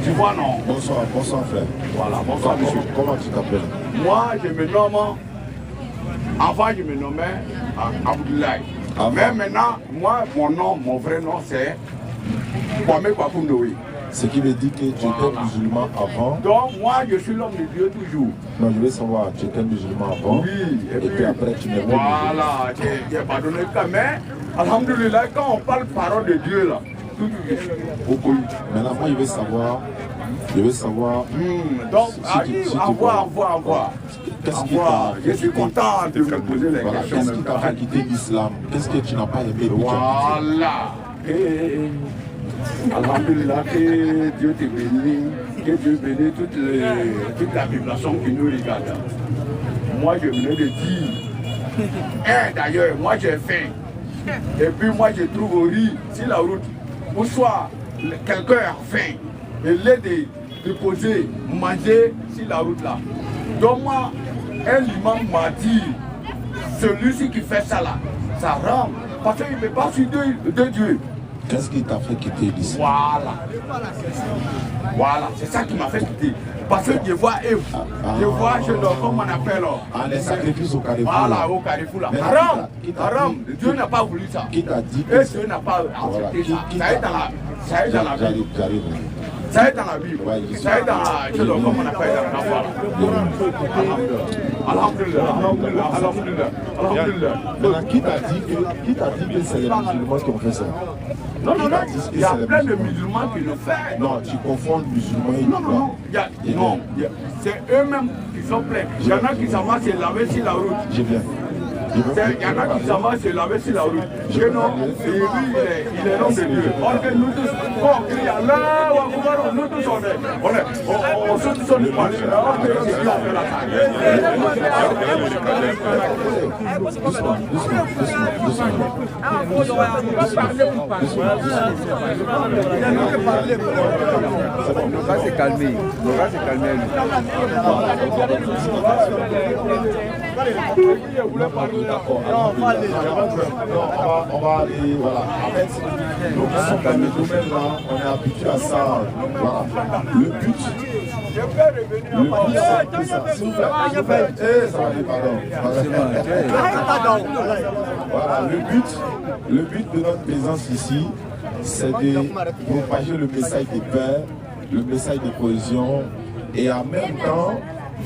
Tu vois, non? Bonsoir, bonsoir frère. Voilà, bonsoir monsieur. Comment tu t'appelles? Moi, je me nomme... Avant, je me nommais Abdoulaye. Mais maintenant, moi, mon nom, mon vrai nom, c'est Kwame Kwaku Ndoye. Ce qui veut dire que tu étais musulman avant. Donc, moi, je suis l'homme de Dieu toujours. Non, je veux savoir, tu étais musulman avant. Oui, et puis après, tu n'es pas musulman. Voilà, j'ai pardonné le cas. Mais, alhamdoulilah, quand on parle parole de Dieu, là, tout est au pays. Maintenant, moi, je veux savoir. Donc, si à voir. Qu'est-ce qui t'a Je suis content de me poser les questions. Qu'est-ce qui t'a fait quitter l'islam? Qu'est-ce que tu n'as pas aimé? Voilà. Alhamdulillah, que Dieu te bénisse, que Dieu bénisse toute la population qui nous regarde. Moi, je venais de dire, d'ailleurs, moi j'ai faim. Et puis moi, je trouve au riz sur la route, ou soit quelqu'un a faim, et l'aide de poser, manger sur la route là. Donc moi, un imam m'a dit, celui-ci qui fait ça là, ça rend, parce qu'il ne peut pas suivre de Dieu. Qu'est-ce qui t'a fait quitter l'islam? Voilà, c'est ça qui m'a fait quitter. Parce que je vois Eve, comment on appelle les sacrifices au carrefour. Voilà, au carrefour là. Haram, Dieu n'a pas voulu ça. Qui t'a dit que Dieu n'a pas accepté ça. Ça est dans la Bible. Ça est dans la Bible. Ça est dans la comment on appelle Alhamdulillah. Maintenant, qui t'a dit que c'est les musulmans qui ont fait ça? Non, il y a plein de musulmans qui le font. Non, tu confonds musulmans et non, c'est eux-mêmes qui sont pleins. Il y en a qui s'en vont se laver sur la route. J'ai bien. Il y en a qui s'en vont se laver sur la route. Que non, et lui, il est l'homme de Dieu. Or que nous tous, on crie Allah, nous tous on se tous du palais. Or que c'est Dieu fait la Le gars s'est calmé. D'accord. On va aller, voilà. En fait, nous qui sommes dans le domaine là, on est habitué à ça. Voilà. Le but, c'est ça. S'il vous plaît, ça va aller, pardon. Voilà, le but de notre présence ici, c'est de propager le message de paix, le message de cohésion et en même temps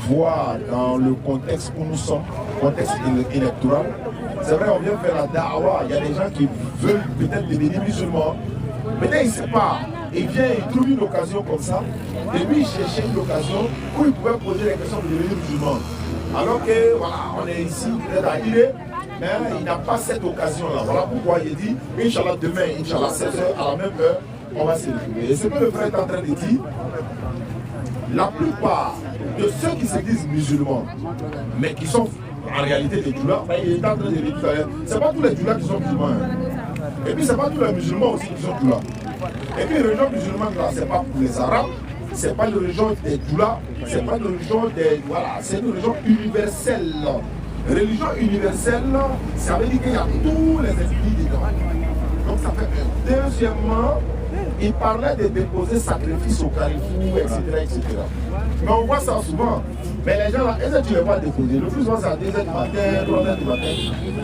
voir dans le contexte où nous sommes, contexte électoral. C'est vrai, on vient faire la da'wa, il y a des gens qui veulent peut-être devenir musulmans, peut-être ils ne savent pas. Ils viennent, ils trouvent une occasion comme ça, et puis ils cherchaient une occasion où ils pouvaient poser les questions de devenir musulmans. Alors que, voilà, on est ici, peut-être à Iré, mais il n'a pas cette occasion-là. Voilà pourquoi il dit, Inch'Allah, demain, Inch'Allah, 16h, à la même heure, on va se retrouver. Et ce que le frère est en train de dire, la plupart de ceux qui se disent musulmans, mais qui sont en réalité des djoulas, il est en train de dire, c'est pas tous les djoulas qui sont musulmans. Et puis c'est pas tous les musulmans aussi qui sont djoulas. Et puis la religion musulmane là, c'est pas pour les arabes, c'est pas une religion des djoulas, c'est pas une religion des. Voilà, c'est une religion universelle. Religion universelle, ça veut dire qu'il y a tous les esprits dedans. Donc ça fait un. Deuxièmement, il parlait de déposer sacrifice au carrefour, etc. Mais on voit ça souvent. Mais les gens là, est-ce que tu les vois déposer? Le plus souvent c'est à 2h du matin, 3h du matin.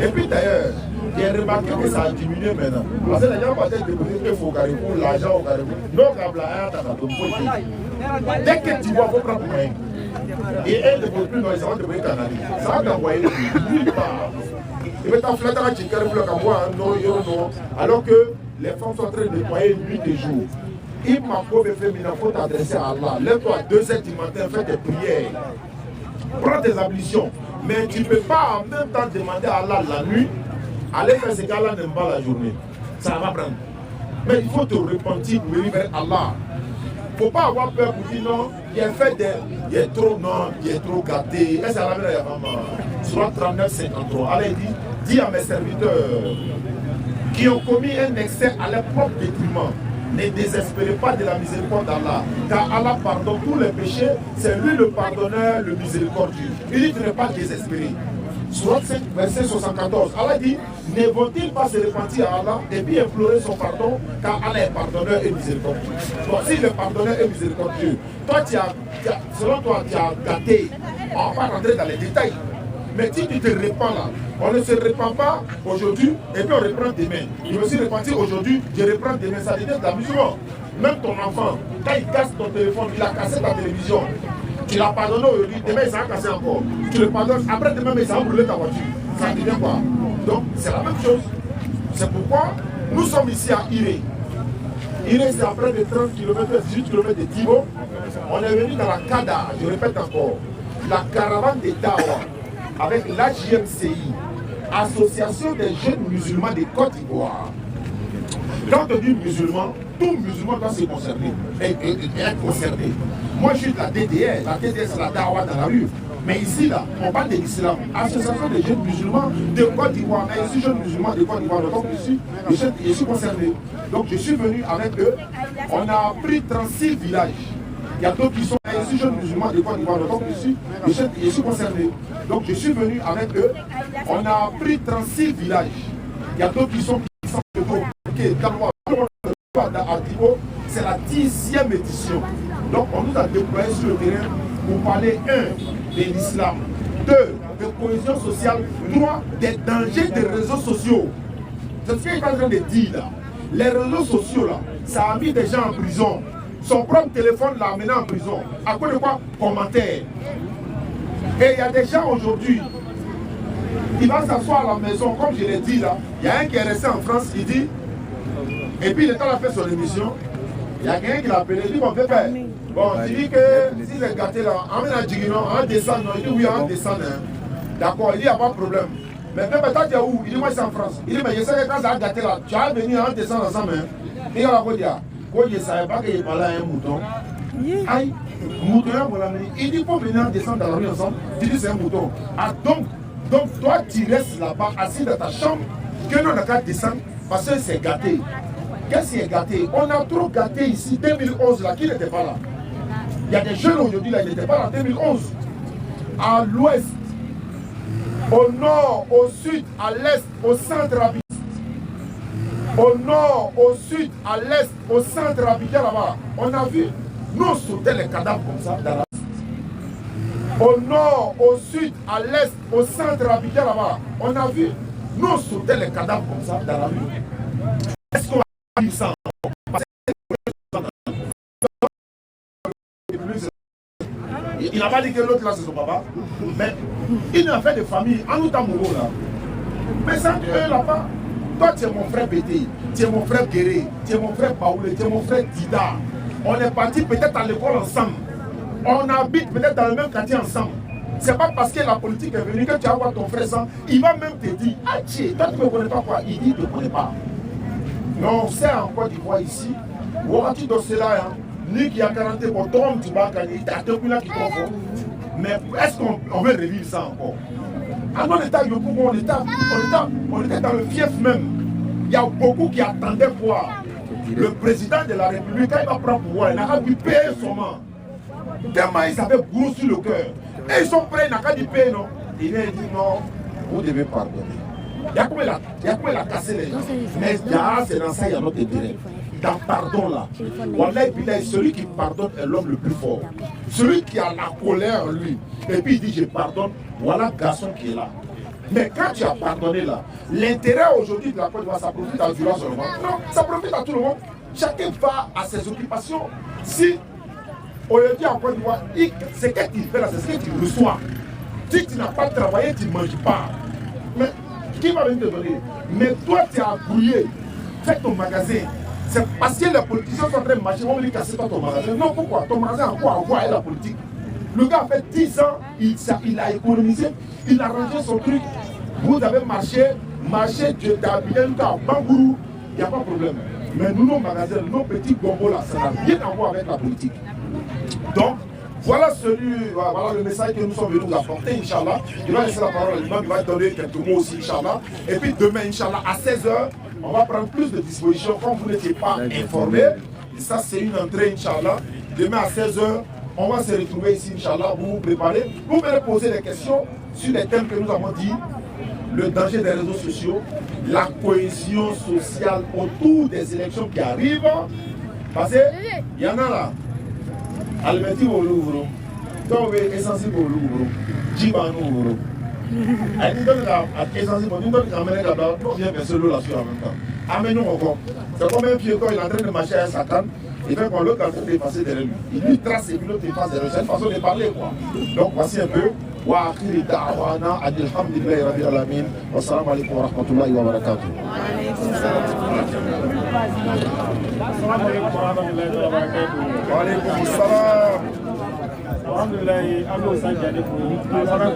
Et puis d'ailleurs, j'ai remarqué que ça a diminué maintenant. Parce que les gens vont déposer qu'il faut au carrefour, l'argent au carrefour. Donc dès que tu vois, il faut prendre pour rien. Et elle ne dépose plus dans les salons de Boye Canari. Ça va t'envoyer nulle part. Et maintenant, flatter tu carrefour comme moi, non. Alors que les femmes sont en train de nettoyer nuit et jour. Il m'a fait, il faut t'adresser à Allah. Lève-toi à 2h du matin, fais tes prières. Prends tes ablutions. Mais tu ne peux pas en même temps demander à Allah la nuit, aller faire ce qu'Allah n'aime pas la journée. Ça va prendre. Mais il faut te repentir pour venir vers Allah. Il ne faut pas avoir peur pour dire non, il a fait des. Il est trop non, il est trop gâté. Et c'est la même soit 39, 53. Allah dit, dis à mes serviteurs qui ont commis un excès à leur propre détriment, ne désespérez pas de la miséricorde d'Allah, car Allah pardonne tous les péchés, c'est lui le pardonneur, le miséricordieux. Il dit, tu n'es pas désespéré. Surat 5, verset 74. Allah dit, ne vont-ils pas se repentir à Allah et puis implorer son pardon, car Allah est pardonneur et miséricordieux. Donc s'il est pardonneur et miséricordieux, toi, selon toi, tu as gâté. On va pas rentrer dans les détails. Mais si tu te répands là, on ne se répand pas aujourd'hui et puis on reprend demain. Je me suis repenti aujourd'hui, je reprends demain. Ça devient de la musulman. Même ton enfant, quand il casse ton téléphone, il a cassé ta télévision. Tu l'as pardonné aujourd'hui, demain il s'en a cassé encore. Tu le pardonnes, après demain il s'en a brûlé ta voiture. Ça devient quoi? Donc c'est la même chose. C'est pourquoi nous sommes ici à Iré. Iré c'est à près de 30 km, 18 km de Tibo. On est venu dans la CADA, je répète encore, la caravane des Dawa, avec l'AJMCI, Association des jeunes musulmans de Côte d'Ivoire. Quand on dit musulman, tout musulman doit se concerner et être concerné. Moi je suis de la DDR c'est la Dawa dans la rue. Mais ici là, on parle de l'islam. Association des jeunes musulmans de Côte d'Ivoire. Mais je suis jeune musulman de Côte d'Ivoire, donc je suis concerné. Donc je suis venu avec eux. On a pris 36 villages. Il y a d'autres qui sont ici jeunes musulmans de Côte d'Ivoire, donc je suis concerné. Donc je suis venu avec eux. On a pris 36 villages. Il y a d'autres qui sont c'est la 10e édition. Donc on nous a déployé sur le terrain pour parler 1 de l'islam, 2 de cohésion sociale, 3 des dangers des réseaux sociaux. C'est ce qu'il est en train de dire là. Les réseaux sociaux là, ça a mis des gens en prison. Son propre téléphone l'a amené en prison. À quoi de quoi? Commentaire. Et il y a des gens aujourd'hui, il va s'asseoir à la maison, comme je l'ai dit là. Il y a un qui est resté en France, il dit, et puis le temps a fait son émission, il y a quelqu'un qui l'a appelé, il dit, bon pépère, bon, tu dis que si les gâtés là, emmène à Djigino, en descendant, il dit oui, en descendant. D'accord, il dit, il n'y a pas de problème. Mais pépère, toi tu es où? Il dit, moi je suis en France. Il dit, mais je sais que quand ça a gâté là, tu vas venir en descendant ensemble. Et il va dire, quand je ne savais pas qu'il parlait à un mouton, aïe, mouton, il dit, il faut venir en descendre dans la rue ensemble. Tu dis, c'est un mouton. Ah, donc toi, tu restes là-bas, assis dans ta chambre, que nous, on n'a qu'à descendre, parce que c'est gâté. Qu'est-ce qui est gâté? On a trop gâté ici, 2011, là, qui n'était pas là? Il y a des jeunes aujourd'hui, là, ils n'étaient pas là, 2011. À l'ouest, au nord, au sud, à l'est, au centre Abidjan. Au nord, au sud, à l'est, au centre Abidjan, là-bas, on a vu, nous, on sautait les cadavres comme ça, dans la... Au nord, au sud, à l'est, au centre Abidjan là-bas, on a vu, nous on sautait les cadavres comme ça dans la rue. Est-ce qu'on a vu ça? Il n'a pas dit que l'autre là c'est son papa, mais il a fait de famille, en nous t'amoureux là. Mais ça, eux là-bas, toi tu es mon frère Bété, tu es mon frère Guéré, tu es mon frère Paoulé, tu es mon frère Dida. On est parti peut-être à l'école ensemble. On habite peut-être dans le même quartier ensemble. C'est pas parce que la politique est venue que tu vas voir ton frère sans. Il va même te dire, ah tiens, toi tu ne me connais pas quoi? Il dit, tu ne me connais pas. Non, c'est en Côte d'Ivoire ici. Ouakati dans cela, ni qui a 40 ans, ton tu vas gagner, tu as deux là qui t'en font. Mais est-ce qu'on veut revivre ça encore? À notre état, on était dans le fief même. Il y a beaucoup qui attendaient voir le président de la République, quand il va prendre pouvoir, il n'a pas pu payer son nom. Tellement ils avaient gros sur le cœur. Et ils sont prêts, il n'a pas dit payer, non. Il vient dit non, vous devez pardonner. Il y a quoi il a cassé les gens. Mais c'est dans ça, il y a notre intérêt. Dans pardon là. Wallahi billahi, celui qui pardonne est l'homme le plus fort. Celui qui a la colère en lui. Et puis il dit je pardonne, voilà le garçon qui est là. Mais quand tu as pardonné là, l'intérêt aujourd'hui de la Côte d'Ivoire, ça profite à Dura seulement. Non, ça profite à tout le monde. Chacun va à ses occupations. Si on le dit en Côte d'Ivoire, ce que tu fais là, c'est ce que tu reçois. Si tu n'as pas travaillé, tu ne manges pas. Mais qui va venir te donner? Mais toi, tu as brouillé, fais ton magasin. C'est parce que les politiciens sont en train de marcher, on va lui casser ton magasin. Non, pourquoi? Ton magasin, en quoi est la politique? Le gars a fait 10 ans, il a économisé, il a rangé son truc. Vous avez marché d'Abidjan à Bangourou, il n'y a pas de problème. Mais nous, nos magasins, nos petits gombos là, ça n'a rien à voir avec la politique. Donc, voilà le message que nous sommes venus vous apporter, Inch'Allah. Il va laisser la parole à l'imam, il va donner quelques mots aussi, Inch'Allah. Et puis demain, Inch'Allah, à 16h, on va prendre plus de dispositions. Comme vous n'étiez pas informés, et ça c'est une entrée, Inch'Allah. Demain à 16h, on va se retrouver ici, Inch'Allah, vous vous préparez. Vous pouvez poser des questions sur les thèmes que nous avons dit, le danger des réseaux sociaux, la cohésion sociale autour des élections qui arrivent. Parce qu'il y en a là. Alimenti au Louvre, donc essentiel au Louvre, Jiban au Louvre. Et nous donnons à essentiel, nous donnons à mener là-bas, nous viens verser l'eau là-dessus en même temps. Amenons encore. C'est comme un pied quand il est en train de marcher à Satan, il fait qu'on l'autre est en train de passer derrière lui. Il lui trace et puis l'autre passe derrière lui. C'est une façon de parler quoi. Donc voici un peu. وآخر دعوانا أن الحمد لله رب العالمين والسلام عليكم ورحمة الله وبركاته. وعليكم السلام. Alhamdulillah, Abu Sanjani, Kumana,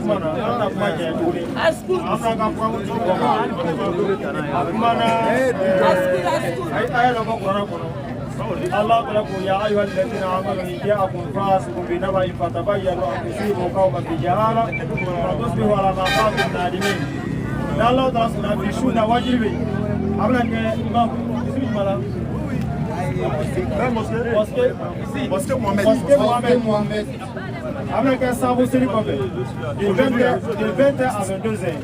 Allah talaku ya ayuha alladhina amanu in ja'akum fasiqun binaba'in fatabayyanu an tusibu qauman bijahala fatusbihu ala ma fa'altum nadimin. Allah ta'ala suna fi shuna wajibi. Abla ke imam bismillah. Mosquée Mohamed. Avec un savon série de 20h à 22h.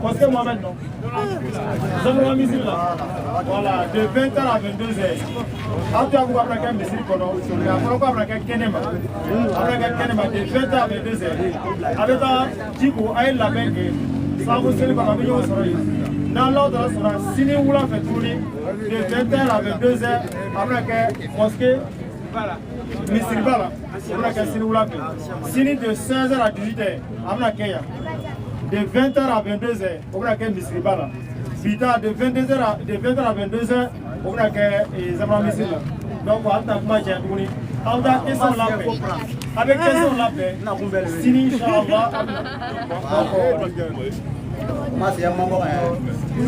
Mosquée Mohamed, non. Voilà, de 20h à 22h. Après avoir appris un message, après avoir appris un kenema. De 20h à 22h. Avec un Djigo, Aïe Labeng, savon série par la million de dans l'ordre, si nous voulons faire tourner de 20h à 22h, après que mosquée, Misribala, Sini de 16h à 18h, Amna Keya. De 20h à 22h, Amna Keya Misribala. Vita de 20h à 22h, Amna Keya Zamra Misribala. Donc, on a un on a question la paix. Avec question la paix, Sini, Inch'Allah. Masih yang ngomong ya. Il y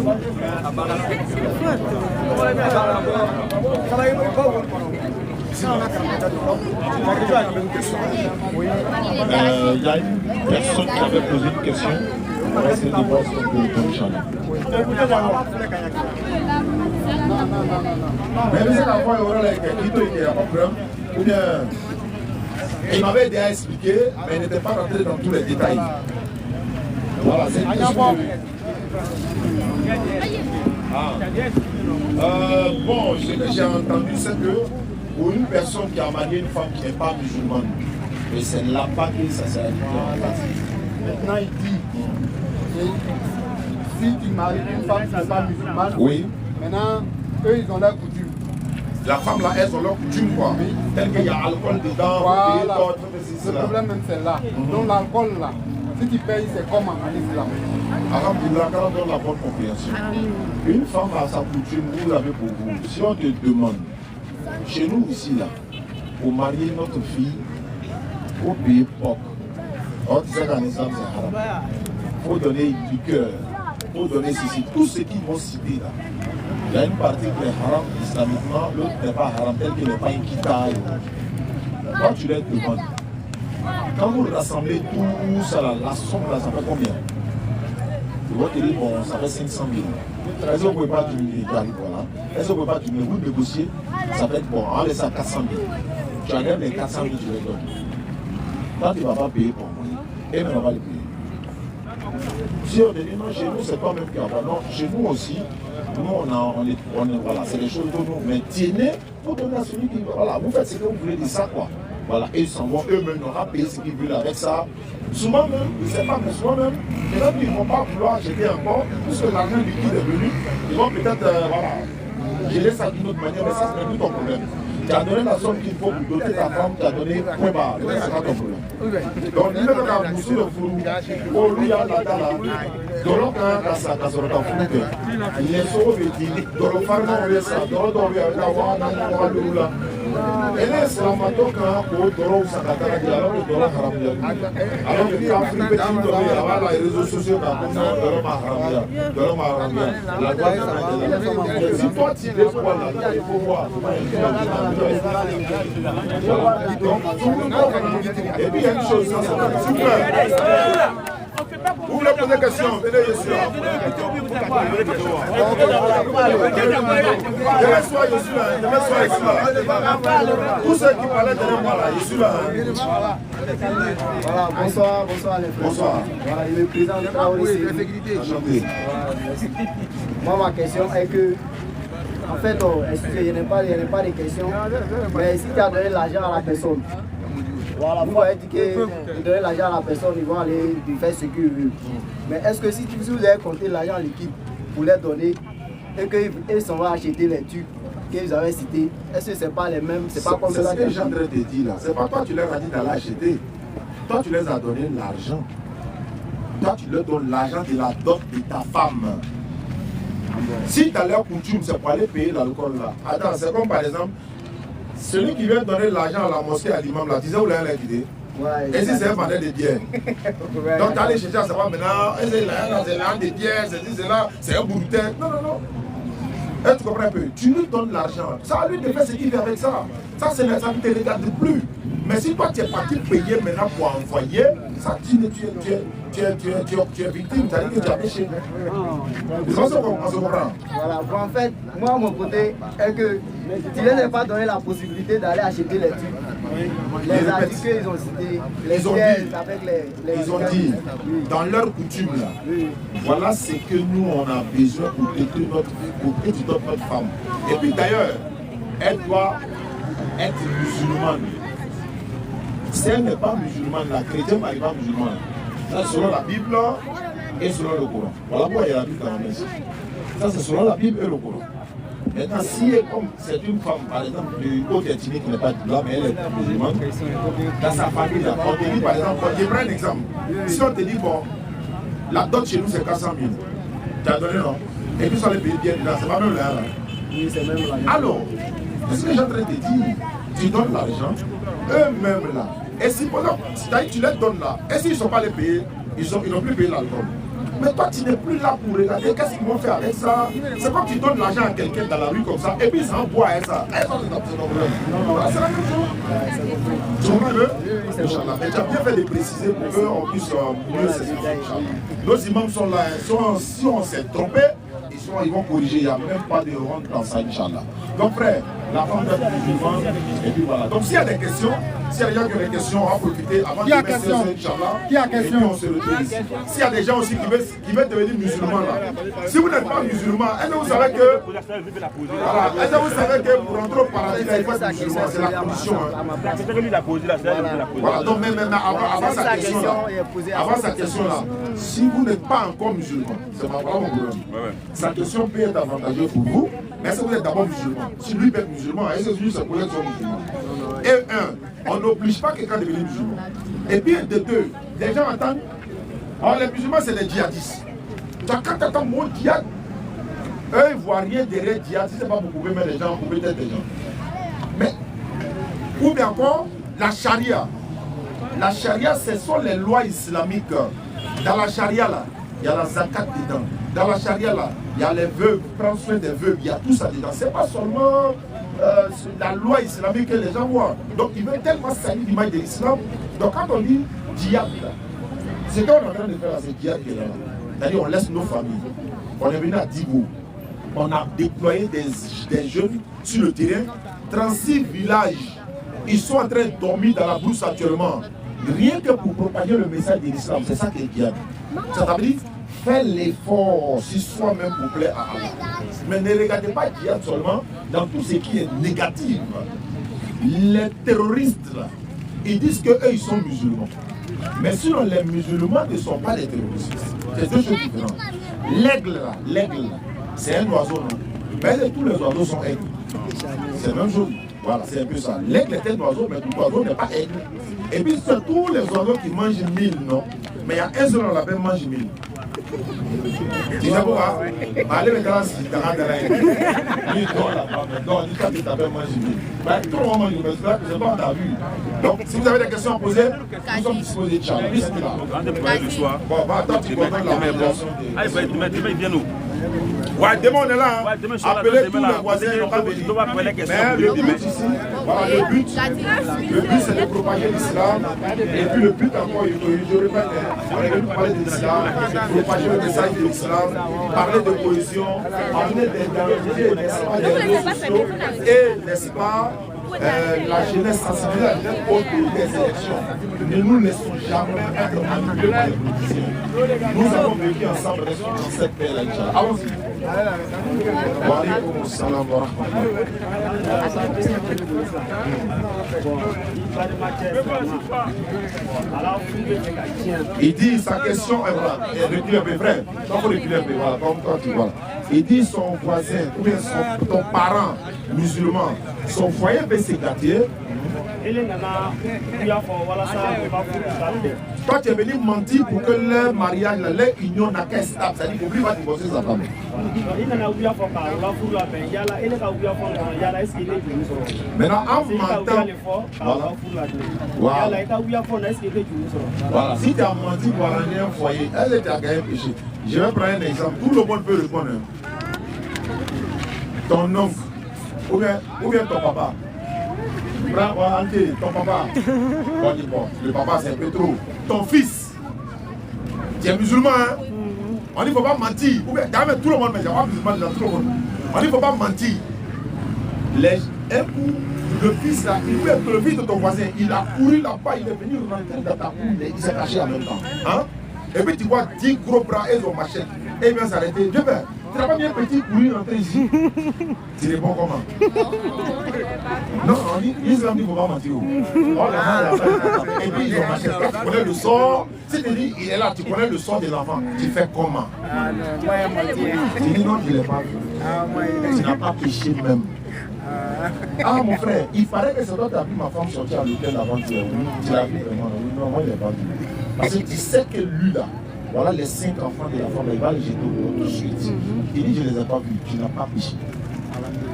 a une personne qui avait posé une question. On va essayer de voir ce qu'on peut Inch'Allah. Même si la fois il y aura un problème, ou bien il m'avait déjà expliqué, mais il n'était pas rentré dans tous les détails. Voilà, c'est une question. Bon, ce que j'ai entendu, c'est que pour une personne qui a marié une femme qui n'est pas musulmane, et c'est là-bas que ça s'est arrivé en place. Maintenant, il dit, si tu maries une femme qui n'est pas musulmane, oui. Maintenant, eux, ils ont leur coutume. La femme là, elles ont leur coutume quoi. Oui. Tel qu'il y a alcool dedans, voilà. Le problème même c'est là. Donc l'alcool là, si tu payes, c'est comme en islam. Alhamdulillah, quand on donne la bonne compréhension. Une femme a sa coutume, vous l'avez pour vous. Si on te demande, chez nous ici là, pour marier notre fille, il faut payer POC. On dit ça qu'en islam c'est haram. Il faut donner liqueur, il faut donner ceci, tout ce qu'ils vont citer là. Il y a une partie qui est haram islamiquement, l'autre n'est pas haram, tel qu'il n'est pas une kitaï. Quand tu les demandes, quand vous rassemblez tout ça là, la somme là, ça fait combien? Ils vont te dire, bon, ça fait 500 000. Est-ce que vous ne pouvez pas diminuer? Voilà. Est-ce que vous ne pouvez pas diminuer? Vous négociez, ça fait bon, on laisse à 400 000. Tu enlèves les 400 000, tu les donnes. Quand tu ne vas pas payer pour moi, et même on va les payer. Si on te dit non, chez nous, c'est pas même qu'il y a pas. Non, chez nous aussi, nous, on est voilà, c'est les choses de nous. Mais tenez, vous donnez à celui qui, voilà, vous faites ce que vous voulez de ça, quoi. Voilà, et ils s'en vont eux-mêmes, n'auront pas payé ce qu'ils veulent avec ça. Souvent même, je ne sais pas, mais souvent même, les gens ils ne vont pas vouloir jeter encore, puisque l'argent liquide est venu, ils vont peut-être, voilà, gérer ça d'une autre manière, mais ça, ce n'est plus ton problème. Tu as donné la somme qu'il faut pour doter ta femme, tu as donné point barre, c'est pas ton problème. Donc, lui, même quand on a poussé le fourou, oh, lui, il y a la dalle, Doro kan ka sa ka sɔrɔ ka furu kɛ ɲɛsogo bɛ di dɔrɔ farimaw bɛ sa dɔrɔ dɔw bɛ ka wa naani wa duuru la ele silamatɔ kan k'o dɔrɔw san ka taga di alors que dɔrɔ haramuya alors que kafiri petini dɔ bɛ yen a b'a la réseaux sociaux kan ko non dɔrɔ ma haramuya dɔrɔ ma haramuya la loi est là si toi tu défends la loi il faut voir donc tout le monde et puis il y a une chose super. Vous voulez poser des questions? Venez ici. Demain soir, je suis là. Demain soir, je suis là. Tous ceux qui parlaient derrière moi, là, je suis là. Voilà, bonsoir, bonsoir les frères. Bonsoir. Voilà, le président de Traoré. Enchanté. Moi, ma question est que, en fait, excusez, il n'y a pas de questions, mais si tu as donné l'argent à la personne, voilà, vous avez dit que de donner l'argent à la personne, ils vont aller lui faire ce qu'ils veulent. Mais est-ce que si vous avez compté l'argent en liquide pour les donner et qu'ils s'en vont acheter les trucs que vous avez cités, est-ce que ce n'est pas les mêmes? C'est pas comme ça. C'est ce que j'ai en train de te dire là. C'est pas toi tu leur as dit d'aller acheter. Toi tu les as donné l'argent. Toi tu leur donnes l'argent de la dot de ta femme. Si tu as leur coutume, c'est pour aller payer l'alcool là. Attends, c'est comme par exemple, celui qui vient donner l'argent à la mosquée à l'imam là, disait où l'avez l'idée. Et si c'est un vendeur de bière. Donc tu allais chercher à savoir maintenant, c'est l'un des bières, c'est là, c'est un bouteille. Non, non, non. Et tu comprends un peu? Tu lui donnes l'argent. Ça lui de faire ce qu'il fait avec ça. Ça, ça ne te regarde plus. Mais si toi tu es parti payer maintenant pour envoyer, ça tu es victime, c'est-à-dire que tu as péché. On se comprend. Voilà, bon, en fait, moi mon côté est que tu ne leur pas donné la possibilité d'aller acheter les trucs. Les articles qu'ils ont cités, les pièces avec les ils ont dit, dans leur coutume là, voilà ce que nous on a besoin pour détruire notre femme. Et puis d'ailleurs, elle doit être musulmane. Si elle n'est pas musulmane, la chrétienne n'est pas musulmane. Ça, selon la Bible et selon le Coran. Voilà pourquoi il y a la Bible dans la messe. Ça, c'est selon la Bible et le Coran. Maintenant, si c'est une femme, par exemple, de haute ethnie qui n'est pas là, mais elle est musulmane, dans sa famille, là, on te dit, par exemple, je prends un exemple. Si on te dit, bon, la dot chez nous, c'est 400 000. Tu as donné, non? Et puis, ça les paye bien dedans, c'est pas même là. Oui, c'est même là. Alors, qu'est-ce que j'ai en train de te dire? Tu donnes l'argent, eux-mêmes là. Et si pendant tu les donnes là, et s'ils ne sont pas les payés, ils n'ont plus payé l'alcool. Mais toi, tu n'es plus là pour regarder qu'est-ce qu'ils vont faire avec ça. C'est comme tu donnes l'argent à quelqu'un dans la rue comme ça, et puis ils s'en boivent avec ça. C'est la même chose. Tu comprends eux? Mais tu as bien fait de préciser pour qu'on puisse mieux s'expliquer. Nos imams sont là, si on s'est trompé, ils vont corriger, il n'y a même pas de honte dans ça, Inch'Allah. Donc frère, la femme d'être musulmane, et puis voilà. Donc s'il y a des questions, s'il y a des gens qui ont des questions, on va profiter avant de mettre ce Inch'Allah. Qui a question? Et puis on se retrouve ici. S'il y a des gens aussi qui veulent devenir musulmans là, si vous n'êtes pas musulman, est-ce que vous savez que... Voilà, est-ce que vous savez que pour rentrer au paradis, il faut être musulman, c'est la condition. Voilà, donc même avant sa question là, si vous n'êtes pas encore musulman, c'est pas vraiment mon problème. Sa question peut être avantageuse pour vous, mais est-ce que vous êtes d'abord musulman? Si lui peut être musulman, est-ce que lui se collègue sont musulmans? Et on n'oblige pas quelqu'un à devenir musulman. Et puis de deux, les gens entendent, alors les musulmans c'est les djihadistes. Quand tu entends le mot djihad, eux ils ne voient rien derrière djihad, si ce n'est pas pour couper les gens, couper tête des gens. Mais, ou bien encore, la charia. La charia, ce sont les lois islamiques. Dans la charia là, il y a la zakat dedans. Dans la charia là, il y a les veuves, prendre soin des veuves, il y a tout ça dedans. Ce n'est pas seulement la loi islamique que les gens voient. Donc ils veulent tellement salir l'image de l'islam. Donc quand on dit djihad, c'est ce qu'on est en train de faire là, c'est djihad qui est là. C'est-à-dire on laisse nos familles. On est venu à Digo. On a déployé des jeunes sur le terrain. 36 villages. Ils sont en train de dormir dans la brousse actuellement. Rien que pour propager le message de l'islam. C'est ça qui est djihad. Ça veut dire fais l'effort si soi-même vous plaît à Allah. Mais ne regardez pas djihad seulement dans tout ce qui est négatif. Les terroristes là, ils disent qu'eux ils sont musulmans. Mais sinon les musulmans ne sont pas les terroristes. C'est deux choses différentes. L'aigle là, c'est un oiseau non. Mais tous les oiseaux sont aigles. C'est la même chose. Voilà, c'est un peu ça. L'aigle est un oiseau, mais tout oiseau n'est pas aigle. Et puis c'est tous les oiseaux qui mangent 1000, non. Mais il y a un seul on l'appelle mange 1000. Tu sais pourquoi? Allez maintenant si tu as un il dort là-bas, mais dort, il dit que tu appelles mange 1000. Mais tout le monde mange 1000, mais c'est là que c'est pas ta vue. Donc si vous avez des questions à poser, nous sommes disposés de Inch'Allah. Bon, bah attends, tu comprends la relation. Allez, demain, ils viennent où? Ouais, demain on est là. Ouais, demain, je suis là, Appelez demain, tous là. les voisins, ils n'ont pas venir. Mais le but ici, voilà, le but c'est de propager l'islam. Et puis le but encore, je répète, on est venu parler de l'islam, propager le message de l'islam, parler de cohésion, amener des dangers, n'est-ce pas, des réseaux sociaux, et n'est-ce pas, la jeunesse sensibilisée autour des élections. Ne nous laissons jamais être manipulés par les politiciens. Nous avons vécu ensemble dans cette paix. Allons-y. Wa alaykoum assalam wa rahmatullah. Il dit sa question est vraie. Reculez un peu, frère. Il faut reculer un peu, voilà, comme toi tu vois. Il dit son voisin, ou bien ton parent musulman, son foyer peut s'égater. Toi tu es venu mentir pour que leur mariage, leur union n'a qu'un stable, c'est-à-dire qu'oublie va divorcer sa femme. Maintenant en mentant, voilà, si tu as menti pour arranger un foyer, elle t'a gagné péché. Je vais prendre un exemple, tout le monde peut répondre. Ton oncle, ou bien ton papa. Ton papa, on dit bon, le papa c'est un peu trop. Ton fils, tu es musulman, hein? On dit qu'il ne faut pas mentir. Ou bien, tout le monde, mais il n'y a pas musulman dans tout le monde. On dit qu'il ne faut pas mentir. Un coup, le fils là, le fils de ton voisin, il a couru là-bas, il est venu rentrer dans ta cour, il s'est caché en même temps. Hein? Et puis tu vois 10 gros bras et son machette. Et il vient s'arrêter. Je vais. Tu n'as pas bien petit courir rentrer ici. Tu réponds comment? Non, on dit, l'islam dit qu'il ne faut pas mentir. Et puis ils ont machette. Tu connais le sort. Si tu dis, il est là, tu connais le sort des enfants. Tu fais comment? Tu dis non, tu ne l'as pas vu. Tu n'as pas péché même. Ah mon frère, il paraît que c'est toi qui as vu ma femme sortir à l'hôtel avant que tu l'as vu vraiment. Non, moi je ne l'ai pas vu. Parce que tu sais que lui là, voilà les 5 enfants de la femme, il va les jeter au tout de suite. Il dit je ne les ai pas vus, tu n'as pas péché.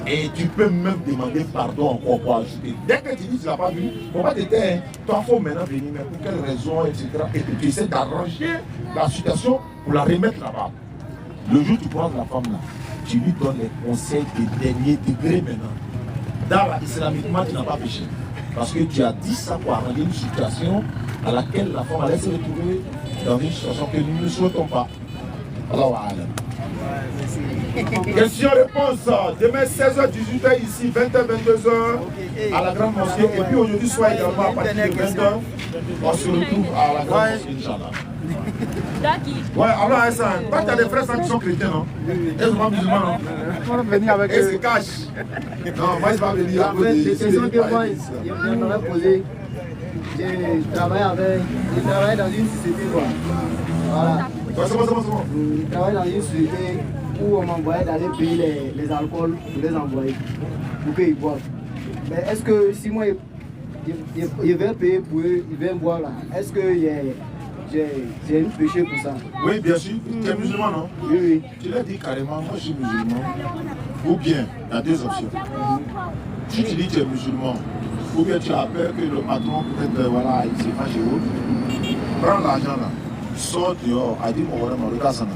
Et tu peux même demander pardon encore pour ajouter. Dès que tu dis que tu ne l'as pas vu, il ne faut pas te taire. Toi, il faut maintenant venir, mais pour quelle raison, etc. Et puis tu essaies d'arranger la situation pour la remettre là-bas. Le jour où tu prends la femme là, tu lui donnes les conseils de dernier degré maintenant. Dans islamiquement, tu n'as pas péché. Parce que tu as dit ça pour arranger une situation à laquelle la femme allait se retrouver dans une situation que nous ne souhaitons pas. Alors, question-réponse. Demain 16h, 18h ici, 20h, 22h à la grande mosquée. Et puis aujourd'hui soir également à partir de 20h, on se retrouve à la grande mosquée, Inch'Allah. Ouais, alors Hassan, toi tu as des frères qui sont chrétiens, non? Ils sont pas musulmans, non? On va venir avec eux. Ils se cachent. Non, moi je vais pas venir avec eux. Les questions que moi, je m'aurais posées, je travaille dans une société, quoi. Voilà. C'est bon. Je travaille dans une société où on m'envoyait d'aller payer les alcools pour les envoyer, pour qu'ils boivent. Mais est-ce que si moi, je vais payer pour eux, ils viennent boire là, est-ce que j'ai une péché pour ça? Oui, bien sûr. Tu es musulman, non? Oui. Tu l'as dit carrément, moi je suis musulman. Ou bien, il y a deux options. Si tu dis que tu es musulman, ou bien tu as peur que le patron, peut-être, voilà, il s'est fâché autre, prends l'argent là, sors dehors, a dit mon regarde ça.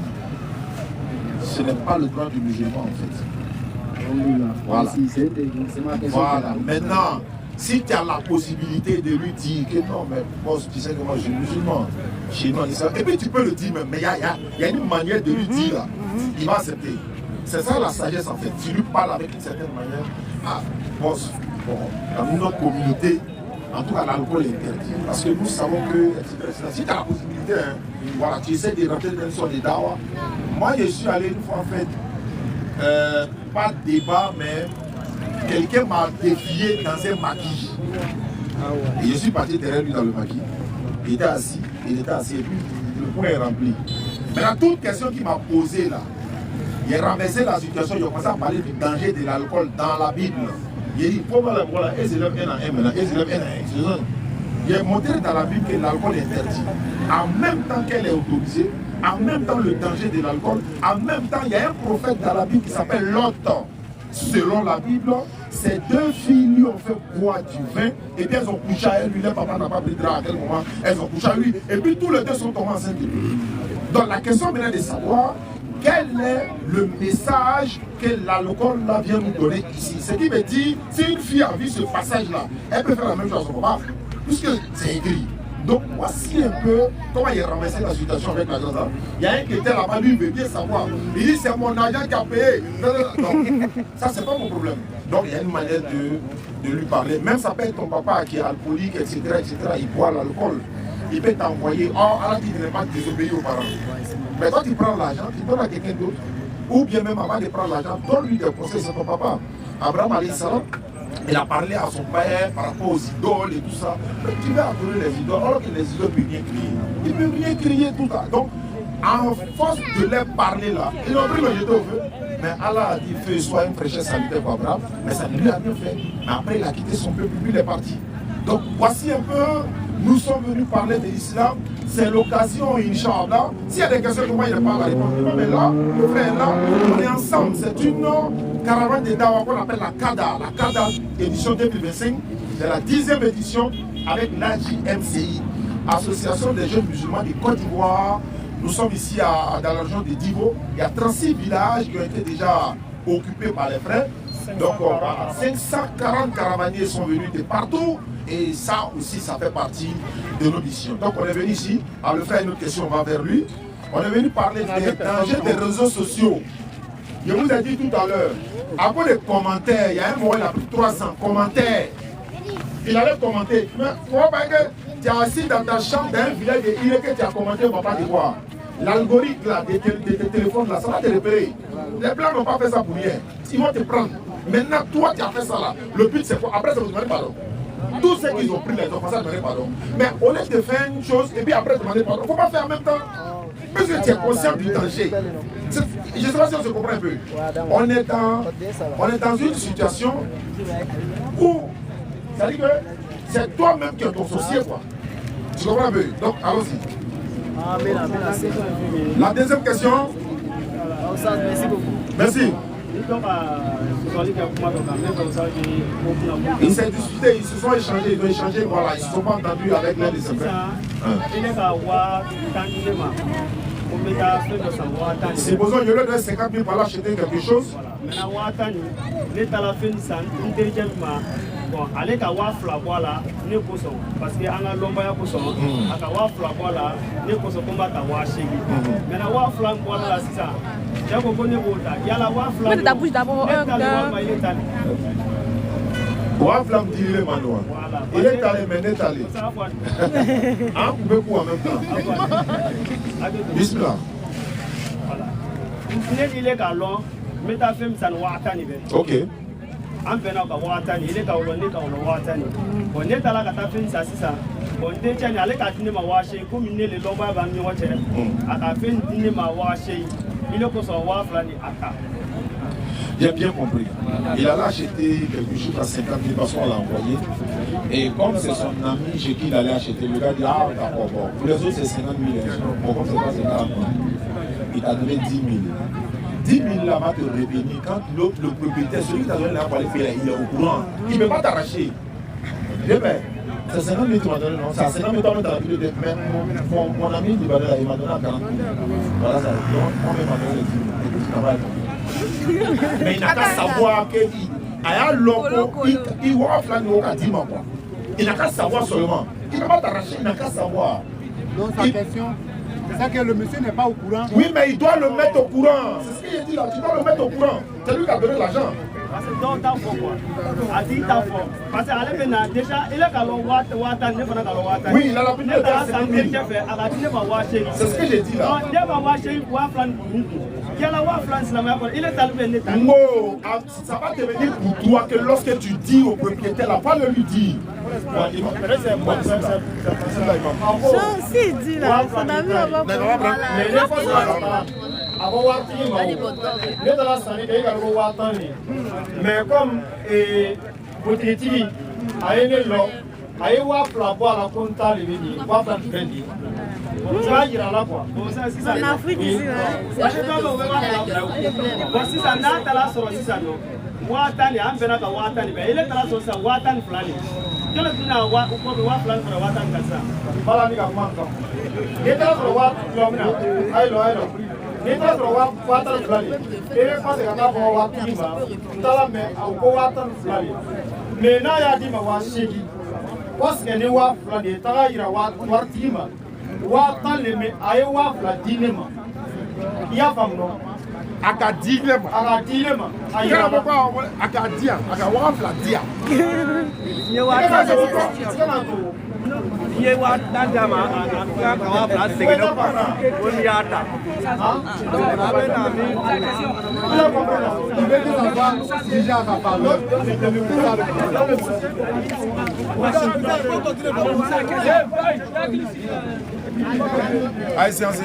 Ce n'est pas le droit du musulman en fait. Voilà. Voilà. Maintenant, si tu as la possibilité de lui dire que non, mais boss, tu sais que moi je suis musulman, chez nous, et puis tu peux le dire, mais il y a une manière de lui dire là, il va accepter. C'est ça la sagesse en fait. Tu lui parles avec une certaine manière. Ah, boss, bon, dans notre communauté, en tout cas l'alcool est interdit. Parce que nous savons que, si tu as la possibilité, hein, voilà, tu essaies de rentrer dans une sorte de dawa. Moi je suis allé une fois en fait, pas de débat, mais quelqu'un m'a défié dans un maquis. Et je suis parti derrière lui dans le maquis. Il était assis, et puis le point est rempli. Maintenant, toute question qu'il m'a posée là, il a renversé la situation, il a commencé à parler du danger de l'alcool dans la Bible. Il a dit, voilà, ils élèvent un à un maintenant, ils élèvent un à un. Il a montré dans la Bible que l'alcool est interdit. En même temps qu'elle est autorisée, en même temps le danger de l'alcool, en même temps il y a un prophète dans la Bible qui s'appelle Lot. Selon la Bible, ces deux filles lui ont fait boire du vin et puis elles ont couché à elle, lui, le papa n'a pas pris de drap à quel moment, elles ont couché à lui et puis tous les deux sont tombés enceintes de lui. Donc la question maintenant de savoir, quel est le message que l'alcool là vient nous donner ici? Ce qui veut dire, si une fille a vu ce passage-là, elle peut faire la même chose à son papa, puisque c'est écrit. Donc voici un peu comment il a renversé la situation avec la grande. Il y a un qui était là-bas, lui il veut bien savoir. Il dit c'est mon agent qui a payé. Non, ça c'est pas mon problème. Donc il y a une manière de lui parler. Même ça peut être ton papa qui est alcoolique, etc. Il boit l'alcool. Il peut t'envoyer, oh, alors tu n'es pas désobéir aux parents. Mais quand tu prends l'argent, tu donnes à quelqu'un d'autre. Ou bien même avant de prendre l'argent, donne-lui des conseils, c'est ton papa. Abraham alayhi salam, il a parlé à son père par rapport aux idoles et tout ça. Mais tu vas adorer les idoles, alors que les idoles peuvent bien crier. Ils peuvent bien crier tout ça. Donc, en force de leur parler là, ils ont pris le jeter au feu. Mais Allah a dit feu soit une fraîcheur salutaire pour Abraham, mais ça ne lui a rien fait. Mais après, il a quitté son peuple, puis il est parti. Donc, voici un peu, nous sommes venus parler de l'islam. C'est l'occasion, Inch'Allah. S'il y a des questions que moi, il n'y a pas la réponse. Mais là, le frère est là, on est ensemble. C'est une caravane de Dawa qu'on appelle la CADA édition 2025. C'est la 10e édition avec l'AJMCI, Association des jeunes musulmans de Côte d'Ivoire. Nous sommes ici dans la région de Divo. Il y a 36 villages qui ont été déjà occupés par les frères. Donc, 540 caravaniers sont venus de partout. Et ça aussi, ça fait partie de nos missions. Donc, on est venu ici. Alors, le frère a une autre question, on va vers lui. On est venu parler des dangers des réseaux sociaux. Je vous ai dit tout à l'heure, à cause des commentaires, il y a un moment, il a pris 300 commentaires. Il allait commenter. Mais tu vois pas que tu es assis dans ta chambre d'un village et il est que tu as commenté, on ne va pas te voir. L'algorithme là, des téléphones là, ça va te repérer. Les blancs n'ont pas fait ça pour rien. Ils vont te prendre. Maintenant, toi, tu as fait ça là. Le but, c'est quoi? Après, ça vous demande pardon. Tous ceux qui ont pris les enfants, ça demander pardon. Mais au lieu de faire une chose et puis après demander pardon, il ne faut pas faire en même temps. Parce que tu es conscient du danger. Je ne sais pas si on se comprend un peu. On est dans une situation où, ça dit que c'est toi-même qui es ton associé, quoi. Tu comprends un peu? Donc, allons-y. La deuxième question. Merci beaucoup. Merci. Ils s'est disputé, ils se sont échangés, ils ont échangé, voilà, ils ne se sont pas entendus avec l'un des frères. Supposons que je leur donne 50 000 pour aller acheter quelque chose. Bon, ale ka wa fila bɔ a la ne kosɔn parce que an ka lɔnbaya kosɔn a ka wa fila bɔ a la ne kosɔn ko n b'a ta 8,000 maintenant wa fila bɔ a la sisan cɛ ko ne b'o ta yala wa fila ne tali walima ile tali wa fila min dirile ma nɔ wa ile tali mais ne tali an kun bɛ ku en même temps bismillah ne ni ile ka lɔn n bɛ taa fɛn min san 10,000 bɛ ok an bɛnna ka 10,000 ile ka o lɔn ne ka o lɔn 10,000 bon ne taara ka taa fɛn san sisan bon n dencɛ nin ale k'a di ne ma 8,000 komi ne le lɔnbaya b'an ni ɲɔgɔn cɛ a ka fɛn di ne ma 8,000 ile kosɔn 2,000 ni a ta. J'ai bien compris. Il allait acheter quelque chose à 50 000 parce qu'on l'a envoyé. Et comme c'est son ami chez qui il allait acheter, le gars dit ah d'accord, bon, pour les autres c'est 50 000. Bon, comme c'est pas 50 000, il t'a donné 10 000. 10 000 là va te revenir quand l'autre, le propriétaire, celui qui t'a donné là pour aller payer, il est au courant. Il ne peut pas t'arracher. C'est 50 000 que tu m'as donné, non? C'est à 50 000 que tu m'as donné. Mais mon ami il m'a donné à 40 000. Voilà ça. Donc, moi-même, il m'a donné les 10 000. Et puis, tu travailles. Mais il n'a qu'à savoir qu'il y a l'eau, il va faire le Kadima. Il n'a qu'à savoir seulement. Il ne va pas t'arracher, il n'a qu'à savoir. Donc sa question, c'est ça que le monsieur n'est pas au courant. Oui, mais il doit le mettre au courant. C'est ce qu'il dit là, tu dois le mettre au courant. C'est lui qui a donné l'argent. Parce que dans ta foi, quoi. A dit ta foi. Parce qu'elle est déjà, il est calme, oui, il a la plus de 50 000. C'est ce que j'ai dit là. Non, ça va devenir pour toi que lorsque tu dis au propriétaire, là, pas le lui dire. Si, dit là, son ami, on va prendre. Mais comme Boutiti a aimé l'eau, a eu la boire la compta le midi, quoi faire du vendi. Ça ira là quoi. En Afrique ici, voici ça n'a pas la sortie ça non. Watani, I'm better than Watani, but il est là sur sa Watan Flani. Je le dis à Wat ou pour Watan for Watan Kassa. Voilà, il a manqué. Il est là sur Wat, hello. Allez, séance.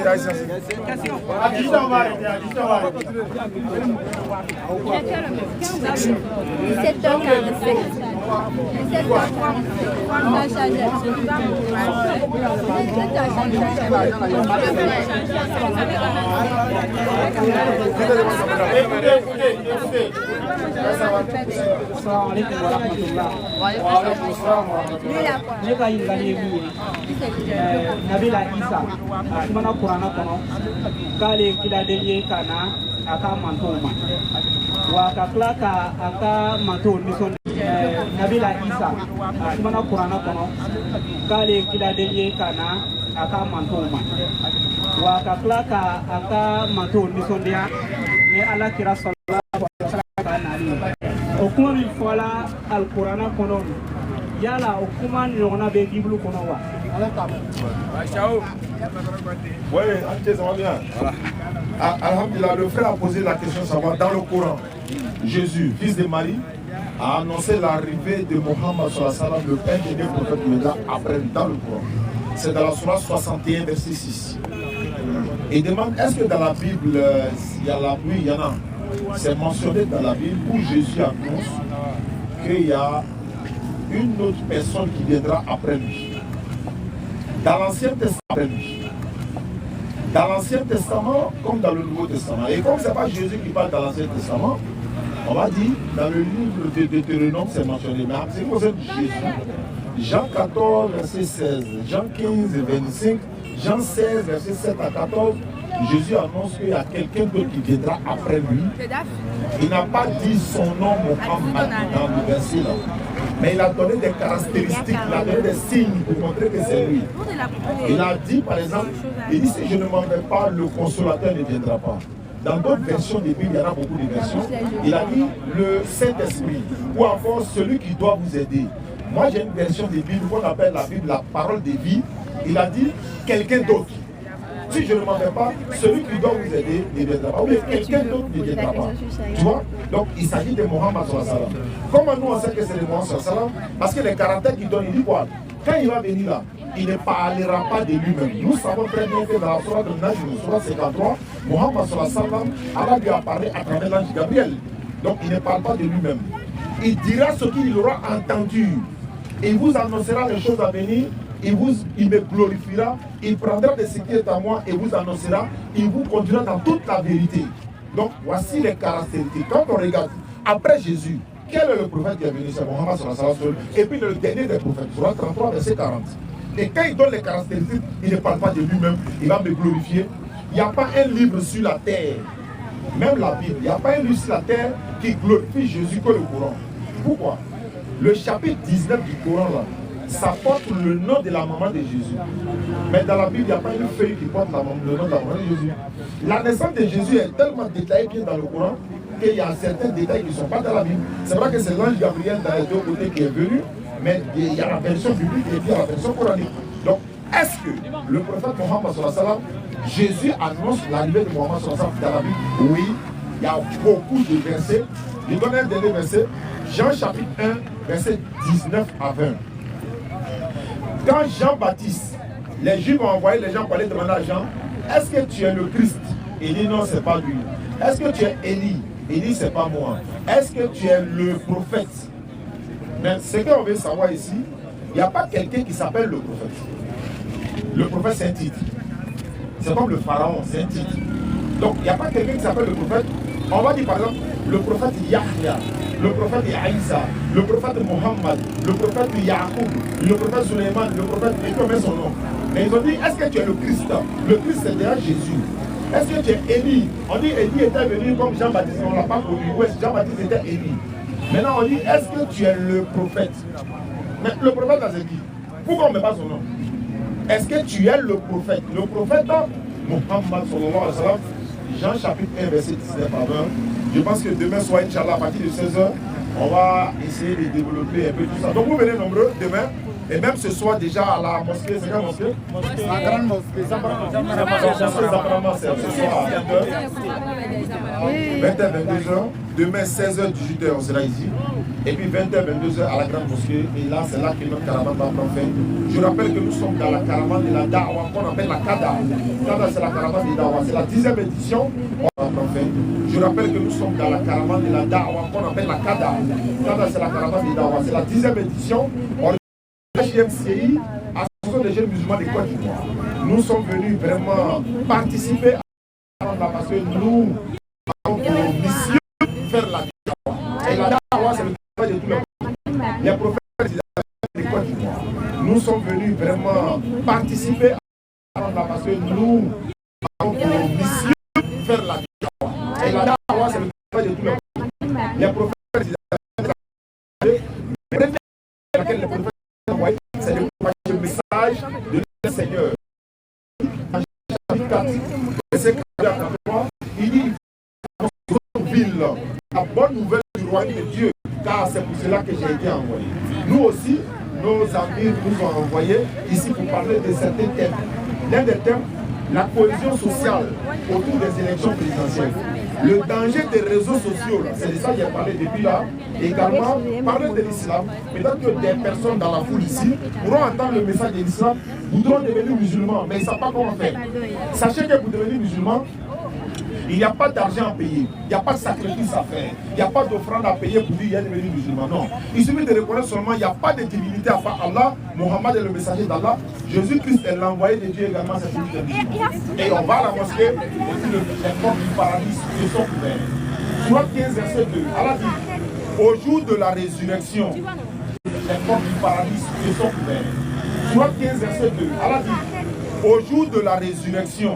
yala o kuma ɲɔgɔnna bɛ Bible kɔnɔ wa? Oui, ça va bien. Alhamdulillah, le frère a posé la question savoir dans le Coran, Jésus, fils de Marie, a annoncé l'arrivée de Mohammed sallallahu alayhi wa sallam, le dernier prophète Média, après dans le Coran. C'est dans la Surah 61, verset 6. Et demande, est-ce que dans la Bible, il y a la pluie, il y en a. C'est mentionné dans la Bible où Jésus annonce qu'il y a une autre personne qui viendra après lui. Dans l'Ancien Testament, dans l'Ancien Testament comme dans le Nouveau Testament. Et comme ce n'est pas Jésus qui parle dans l'Ancien Testament, on va dire dans le livre de Deutéronome, c'est mentionné. Mais c'est pour Jésus. Jean 14, verset 16, Jean 15, 25, Jean 16, verset 7 à 14, Jésus annonce qu'il y a quelqu'un d'autre qui viendra après lui. Il n'a pas dit son nom Mohammed dans le verset là. Mais il a donné des caractéristiques, il a donné des signes pour montrer que c'est lui. Il a dit par exemple, il dit si je ne m'en vais pas, le consolateur ne viendra pas. Dans d'autres versions des Bibles, il y en a beaucoup de versions. Il a dit le Saint-Esprit, ou encore celui qui doit vous aider. Moi j'ai une version des Bibles qu'on appelle la Bible la parole de vie. Il a dit quelqu'un d'autre. Si je ne m'en vais pas, celui qui doit vous aider ne viendra pas. Ou bien quelqu'un d'autre ne viendra pas. Tu vois? Donc il s'agit de Mohammed sallallahu alayhi wa sallam. Comment nous on sait que c'est de Mohammed sallallahu alayhi wa sallam? Parce que les caractères qu'il donne, il dit quoi? Quand il va venir là, il ne parlera pas de lui-même. Nous savons très bien que dans la Surah de Najm, Surah 53, Mohammed sallallahu alayhi wa sallam, Allah lui a parlé à travers l'ange Gabriel. Donc il ne parle pas de lui-même. Il dira ce qu'il aura entendu. Il vous annoncera les choses à venir. Il me glorifiera, il prendra de ce qui est à moi et vous annoncera, il vous conduira dans toute la vérité. Donc voici les caractéristiques. Quand on regarde, après Jésus, quel est le prophète qui est venu? C'est Mohammed sallallahu alayhi wa sallam. Et puis le dernier des prophètes, Surah 33, verset 40. Et quand il donne les caractéristiques, il ne parle pas de lui-même, il va me glorifier. Il n'y a pas un livre sur la terre, même la Bible, il n'y a pas un livre sur la terre qui glorifie Jésus que le Coran. Pourquoi? Le chapitre 19 du Coran là, ça porte le nom de la maman de Jésus. Mais dans la Bible, il n'y a pas une feuille qui porte le nom de la maman de Jésus. La naissance de Jésus est tellement détaillée bien dans le Coran qu'il y a certains détails qui ne sont pas dans la Bible. C'est vrai que c'est l'ange Gabriel dans les deux côtés qui est venu, mais il y a la version biblique et puis il y a la version coranique. Donc, est-ce que le prophète Mohammed sallallahu alayhi wa sallam, Jésus annonce l'arrivée de Mohammed sallallahu alayhi wa sallam dans la Bible? Oui, il y a beaucoup de versets. Je donne un dernier verset, Jean chapitre 1, verset 19 à 20. Quand Jean-Baptiste, les Juifs ont envoyé les gens pour aller demander à Jean, est-ce que tu es le Christ? Il dit non, c'est pas lui. Est-ce que tu es Élie? Il dit c'est pas moi. Est-ce que tu es le prophète? Mais ce qu'on veut savoir ici, il n'y a pas quelqu'un qui s'appelle le prophète. Le prophète c'est un titre. C'est comme le pharaon, c'est un titre. Donc il n'y a pas quelqu'un qui s'appelle le prophète. On va dire par exemple le prophète Yahya, le prophète Aïssa, le prophète Mohammed, le prophète Yacoub, le prophète Suleiman, le prophète, et puis on met son nom. Mais ils ont dit, est-ce que tu es le Christ? Le Christ c'est déjà Jésus. Est-ce que tu es Élie? On dit Élie était venu comme Jean-Baptiste, on ne l'a pas connu. Oui, Jean-Baptiste était Élie. Maintenant, on dit, est-ce que tu es le prophète? Mais le prophète, c'est qui? Pourquoi on ne met pas son nom? Est-ce que tu es le prophète? Le prophète, Muhammad sallallahu alayhi wa sallam, Jean chapitre 1, verset 19 à 20. Je pense que demain soir, Inch'Allah, à partir de 16h, on va essayer de développer un peu tout ça. Donc vous venez nombreux demain. Et même ce soir déjà à la mosquée, c'est quelle mosquée? La grande mosquée. Ce soir à 20h, 22h. Demain 16h, 18h, on sera ici. Et puis 20h, 22h à la grande mosquée. Et là, c'est là que notre caravane va prendre fin. Je rappelle que nous sommes dans la caravane de la Da'wa, qu'on appelle la Kada. Kada, c'est la caravane de Da'wa. C'est la 10e édition. On va prendre fin. Je rappelle que nous sommes dans la caravane de la Da'wa, qu'on appelle la Kada. Kada, c'est la caravane de Da'wa. C'est la 10e édition. HMCI, Association des jeunes musulmans de Côte d'Ivoire. Nous sommes venus vraiment participer à la parce que nous avons pour mission de faire la Da'wa. Et la Da'wa, c'est le travail de tous les prophètes de Côte d'Ivoire. Nous sommes venus vraiment participer à la parce que nous avons pour mission de faire la Da'wa. Et la Da'wa, c'est le travail de tous les prophètes c'est le message de notre Seigneur. Il dit la bonne nouvelle du royaume de Dieu, car c'est pour cela que j'ai été envoyé. Nous aussi, nos amis nous ont envoyés ici pour parler de certains thèmes. L'un des thèmes, la cohésion sociale autour des élections présidentielles. Le danger des réseaux sociaux, c'est de ça que j'ai parlé depuis là. Également, parler de l'islam. Peut-être que des personnes dans la foule ici pourront entendre le message de l'islam, voudront devenir musulmans, mais ils ne savent pas comment faire. Sachez que pour devenir musulman, il n'y a pas d'argent à payer, il n'y a pas de sacrifice à faire, il n'y a pas d'offrande à payer pour dire qu'il y a devenir musulman. Non, il suffit de reconnaître seulement qu'il n'y a pas de divinité à part Allah, Mohammed est le messager d'Allah, Jésus-Christ est l'envoyé de Dieu également, c'est celui de musulman. Et on va à la mosquée, et puis les portes du paradis se sont ouvertes. Surat 15, verset 2, Allah dit, au jour de la résurrection, les portes du paradis se sont ouvertes. Surat 15, verset 2, Allah dit, au jour de la résurrection,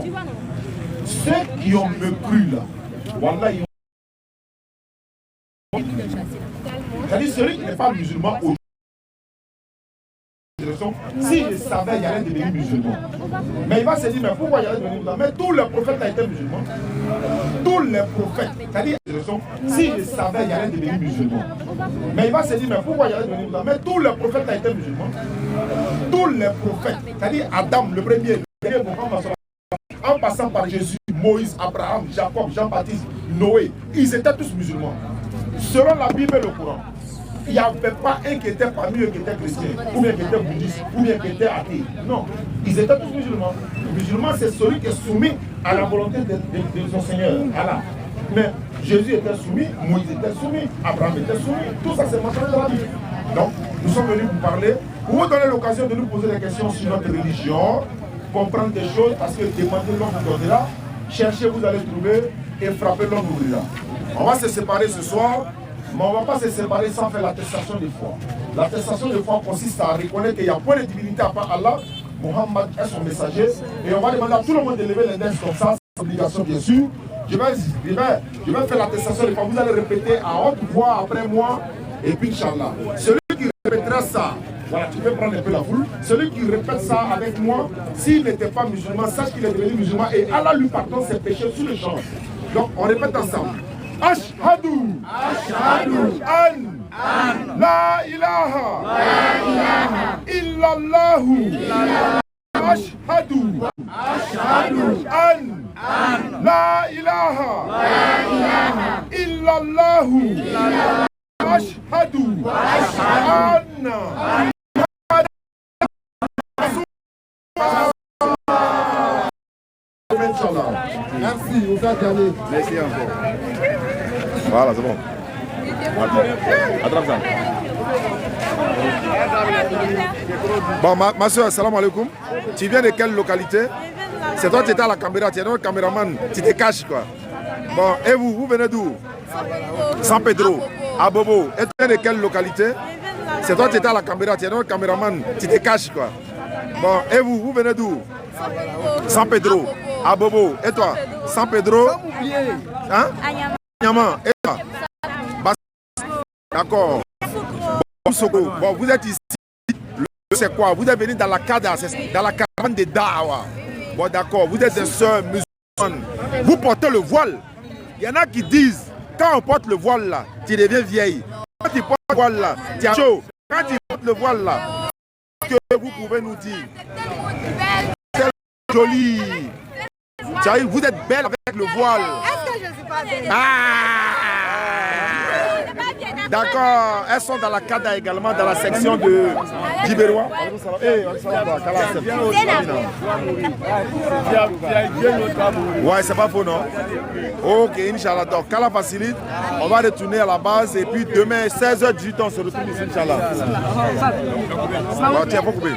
ceux qui ont mépris là, voilà, ils ont... C'est-à-dire celui qui n'est pas musulman aujourd'hui, si je savais, il allait devenir musulman. Mais il va se dire, mais pourquoi il allait devenir musulman? Mais tous les prophètes ont été musulmans. Tous les prophètes, c'est-à-dire, si je savais, il allait devenir musulman. Mais il va se dire, mais pourquoi il allait devenir musulman? Mais tous les prophètes ont été musulmans. Tous les prophètes, c'est-à-dire Adam, le premier, le dernier Mohammed, en passant par Jésus, Moïse, Abraham, Jacob, Jean-Baptiste, Noé, ils étaient tous musulmans. Selon la Bible et le Coran, il n'y avait pas un qui était parmi eux qui était chrétien, ou bien qui était bouddhiste, ou bien qui était athée. Non, ils étaient tous musulmans. Le musulman, c'est celui qui est soumis à la volonté de son Seigneur, Allah. Mais Jésus était soumis, Moïse était soumis, Abraham était soumis. Tout ça, c'est mentionné dans la Bible. Donc, nous sommes venus vous parler, pour vous donner l'occasion de nous poser des questions sur notre religion, comprendre des choses, parce que demander l'homme vous donnera, cherchez, vous allez trouver, et frapper l'homme vous ouvrira. On va se séparer ce soir, mais on ne va pas se séparer sans faire l'attestation de foi. L'attestation de foi consiste à reconnaître qu'il n'y a point de divinité à part Allah, Mohammed est son messager, et on va demander à tout le monde de lever les mains comme ça, c'est obligation bien sûr. Je vais faire l'attestation de foi, vous allez répéter à haute voix après moi, et puis Inch'Allah. Celui qui répétera ça, voilà, tu peux prendre un peu la foule. Celui qui répète ça avec moi, s'il n'était pas musulman, sache qu'il est devenu musulman et Allah lui pardonne ses péchés sous le champ. Donc on répète ensemble. Ashhadu an la ilaha illallahu. Ashhadu an la ilaha illallahu. Ashhadu anna merci, vous êtes allé. Merci encore. Voilà, c'est bon. Attrape ça. Bon, ma soeur, salam alaikum. Tu viens de quelle localité? C'est toi qui étais à la caméra, tu es notre caméraman, tu te caches quoi. Bon, et vous venez d'où? San Pedro, à Bobo. Et tu viens de quelle localité? C'est toi qui étais à la caméra, tu es notre caméraman, tu te caches quoi. Bon, et vous venez d'où? San Pedro, À Bobo. Et toi? San Pedro? Hein? Nyama. Et toi? D'accord. Bon, vous êtes ici. C'est quoi? Vous êtes venu dans la caravane des Dawa. Bon, d'accord. Vous êtes des sœurs musulmanes. Vous portez le voile. Il y en a qui disent, quand on porte le voile là, tu deviens vieille. Quand tu portes le voile là, tu es chaud. Quand tu portes le voile là, que vous pouvez nous dire? C'est joli. Vous êtes belle avec le voile. Est-ce que je ne suis pas belle? D'accord, elles sont dans la CADA également, dans la section de Djibérois. Ouais, c'est pas faux, non? Ok, Inch'Allah. Donc, Kala facilite, on va retourner à la base et puis demain, 16h18, on se retrouve ici, Inch'Allah. Bon, tiens, faut couper.